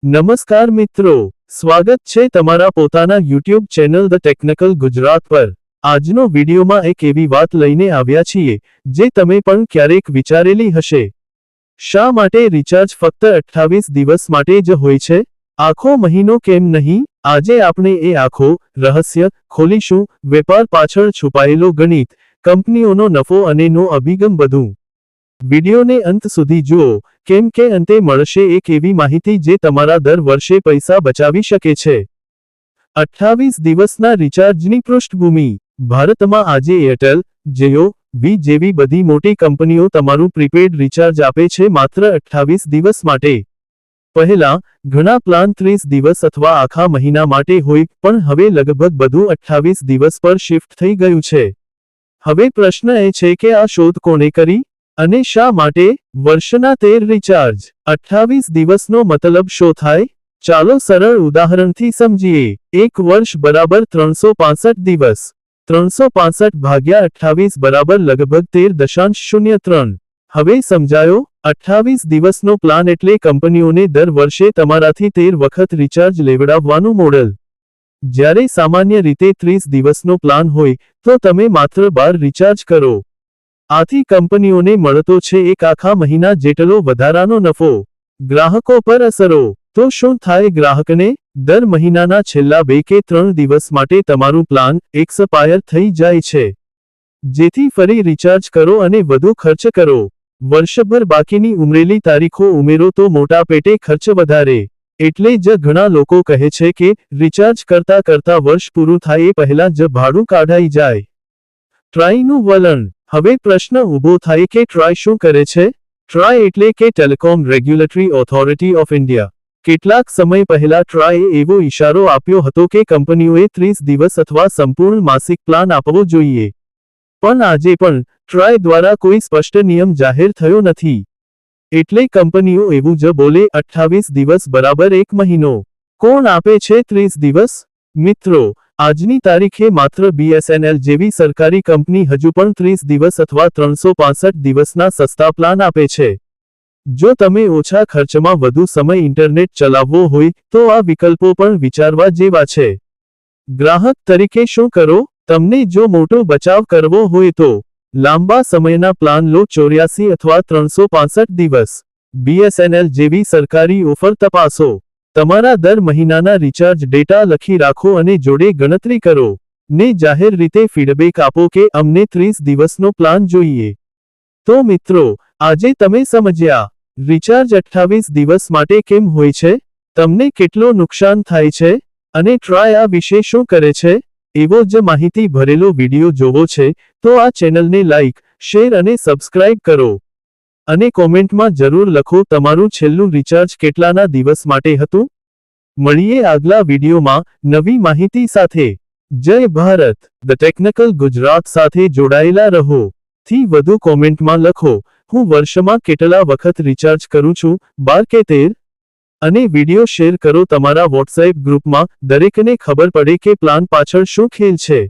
નમસ્કાર મિત્રો, સ્વાગત છે તમારા પોતાના YouTube channel the technical Gujarat પર। આજનો વિડીયોમાં એક એવી વાત લઈને આવ્યા છીએ જે તમે પણ ક્યારેક વિચારેલી હશે। શા માટે રિચાર્જ ફક્ત 28 દિવસ માટે જ હોય છે? આખો મહિનો કેમ નહીં? આજે આપણે એ આખો રહસ્ય ખોલીશું। વેપાર પાછળ છુપાયેલો ગણિત, કંપનીઓનો નફો અને નો અભિગમ બધું। વિડિયોને અંત સુધી જુઓ, કેમ કે અંતે મળશે એક એવી માહિતી જે તમારા દર વર્ષે પૈસા બચાવી શકે છે। 28 દિવસના રિચાર્જની પૃષ્ઠભૂમિ। ભારતમાં આજે એરટેલ, જીઓ, વી જેવી બધી મોટી કંપનીઓ તમારું પ્રીપેડ રિચાર્જ આપે છે માત્ર 28 દિવસ માટે। પહેલા, ઘણા પ્લાન 30 દિવસ અથવા આખા મહિના માટે હોય, પણ હવે લગભગ બધું 28 દિવસ પર શિફ્ટ થઈ ગયું છે। હવે પ્રશ્ન એ છે કે આ શોધ કોણે કરી? અને શા માટે? વર્ષના 13 રિચાર્જ। 28 દિવસનો મતલબ શું થાય? ચાલો સરળ ઉદાહરણથી સમજીએ। એક વર્ષ બરાબર 365 દિવસ। 365 ભાગ્યા 28 બરાબર લગભગ 13.03। હવે સમજાયો? 28 દિવસનો પ્લાન એટલે કંપનીઓને દર વર્ષે તમારાથી 13 વખત રિચાર્જ લેવડાવવાનું મોડલ। જ્યારે સામાન્ય રીતે 30 દિવસનો પ્લાન હોય, તો તમે માત્ર 12 રિચાર્જ કરો। આથી કંપનીઓને મળતો છે એક આખા મહિના જેટલો વધારાનો નફો। ગ્રાહકો પર અસરો। તો શું થાય ગ્રાહકને? દર મહિનાના છેલ્લા 2 કે 3 દિવસ માટે તમારું પ્લાન એક્સપાયર થઈ જાય છે। જેથી ફરી રિચાર્જ કરો અને વધુ ખર્ચ કરો। વર્ષભર બાકીની ઉમરેલી તારીખો ઉમેરો તો મોટા પેટે ખર્ચ વધારે। એટલે જ ઘણા લોકો કહે છે કે રિચાર્જ કરતા કરતા વર્ષ પૂરું થાય એ પહેલા જ ભાડું કાઢાઈ જાય। ટ્રાયનું વલણ। હવે પ્રશ્ન ઊભો થાય કે ટ્રાય શું કરે છે? ટ્રાય એટલે કે telecom regulatory authority of India. કેટલાક સમય પહેલા ટ્રાયે એવો ઇશારો આપ્યો હતો કે કંપનીઓએ 30 દિવસ અથવા સંપૂર્ણ માસિક પ્લાન આપવો જોઈએ। પણ આજે પણ ટ્રાય દ્વારા કોઈ સ્પષ્ટ નિયમ જાહેર થયો નથી। એટલે કંપનીઓ એવું જ બોલે 28 દિવસ બરાબર એક મહિનો। કોણ આપે છે 30 દિવસ? મિત્રો, આજની તારીખે માત્ર BSNL જેવી સરકારી કંપની હજુ પણ 30 દિવસ અથવા 365 દિવસના સસ્તા પ્લાન આપે છે। જો તમે ઓછા ખર્ચમાં વધુ સમય ઇન્ટરનેટ ચલાવવો હોય, તો આ વિકલ્પો પણ વિચારવા જેવા છે। ગ્રાહક તરીકે શું કરો? તમને જો મોટો બચાવ કરવો હોય તો લાંબા સમયના પ્લાન લો। 84 અથવા 365 દિવસ। BSNL જેવી સરકારી ઓફર તપાસો। તમારા દર મહિનાના રિચાર્જ ડેટા લખી રાખો અને જોડે ગણતરી કરો। ને જાહેર રીતે ફીડબેક આપો કે અમને 30 દિવસનો પ્લાન જોઈએ। તો મિત્રો, આજે તમે સમજ્યા રિચાર્જ 28 દિવસ માટે કેમ હોય છે, તમને કેટલો નુકસાન થાય છે, અને ટ્રાય આ વિશે શું કરે છે। એવો જ માહિતી ભરેલો વિડિયો જોવો છે તો આ ચેનલને લાઇક, શેર અને સબસ્ક્રાઇબ કરો। અને કોમેન્ટમાં જરૂર લખો તમારું છેલ્લું રિચાર્જ કેટલાના દિવસ માટે હતું। મળીએ આગલા વિડીયોમાં નવી માહિતી સાથે। જય ભારત। ધ ટેકનિકલ ગુજરાત સાથે જોડાયેલા રહો। થી વધુ કોમેન્ટમાં લખો, હું વર્ષમાં કેટલા વખત રિચાર્જ કરું છું, 12 કે 13? અને વિડિયો શેર કરો તમારા વોટ્સએપ ગ્રુપમાં, દરેકને ખબર પડે કે પ્લાન પાછળ શું ખેલ છે।